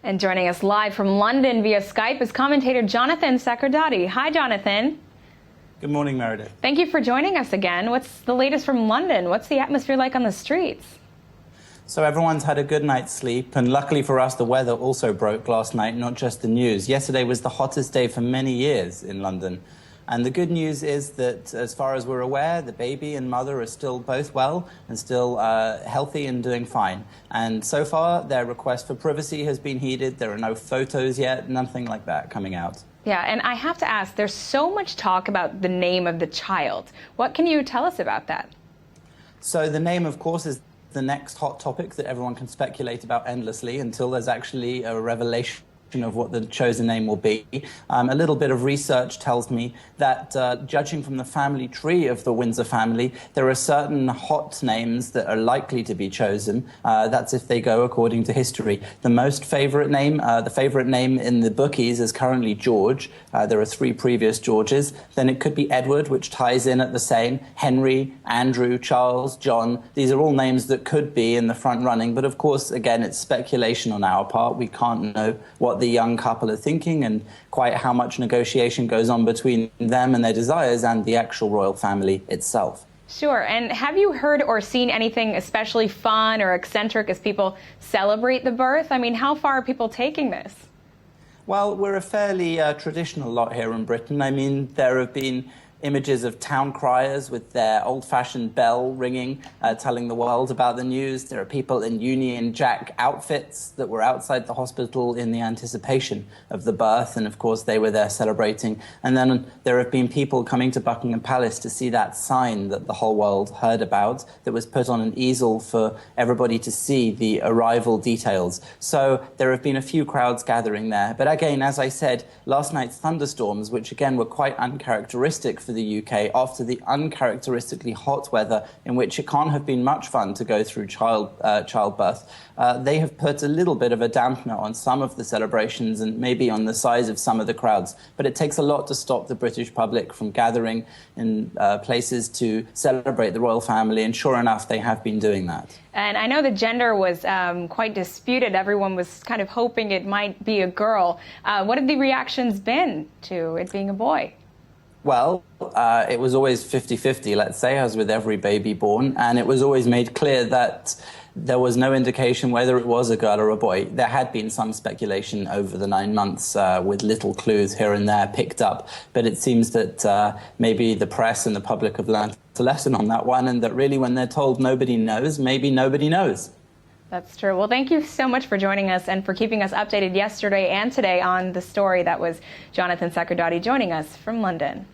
And joining us live from London via Skype is commentator Jonathan Sacerdoti. Hi, Jonathan. Good morning, Meredith. Thank you for joining us again. What's the latest from London? What's the atmosphere like on the streets? So everyone's had a good night's sleep, and luckily for us, the weather also broke last night, not just the news. Yesterday was the hottest day for many years in London. And the good news is that, as far as we're aware, the baby and mother are still both well and still healthy and doing fine. And so far, their request for privacy has been heeded. There are no photos yet, nothing like that coming out. Yeah, and I have to ask, there's so much talk about the name of the child. What can you tell us about that? So the name, of course, is the next hot topic that everyone can speculate about endlessly until there's actually a revelation of what the chosen name will be. A little bit of research tells me that, judging from the family tree of the Windsor family, there are certain hot names that are likely to be chosen. That's if they go according to history. The most favorite name, the favorite name in the bookies is currently George. There are 3 previous Georges. Then it could be Edward, which ties in at the same. Henry, Andrew, Charles, John. These are all names that could be in the front running. But of course, again, it's speculation on our part. We can't know what the young couple are thinking and quite how much negotiation goes on between them and their desires and the actual royal family itself. Sure. And have you heard or seen anything especially fun or eccentric as people celebrate the birth? I mean, how far are people taking this? Well, we're a fairly traditional lot here in Britain. I mean, there have been images of town criers with their old-fashioned bell ringing, telling the world about the news. There are people in Union Jack outfits that were outside the hospital in the anticipation of the birth, and of course they were there celebrating. And then there have been people coming to Buckingham Palace to see that sign that the whole world heard about that was put on an easel for everybody to see the arrival details. So there have been a few crowds gathering there. But again, as I said, last night's thunderstorms, which again were quite uncharacteristic for the UK after the uncharacteristically hot weather in which it can't have been much fun to go through childbirth, they have put a little bit of a dampener on some of the celebrations and maybe on the size of some of the crowds. But it takes a lot to stop the British public from gathering in places to celebrate the royal family, and sure enough, they have been doing that. And I know the gender was quite disputed. Everyone was kind of hoping it might be a girl. What have the reactions been to it being a boy? Well, it was always 50-50, let's say, as with every baby born, and it was always made clear that there was no indication whether it was a girl or a boy. There had been some speculation over the 9 months with little clues here and there picked up, but it seems that maybe the press and the public have learned a lesson on that one, and that really when they're told nobody knows, maybe nobody knows. That's true. Well, thank you so much for joining us and for keeping us updated yesterday and today on the story. That was Jonathan Sacerdoti joining us from London.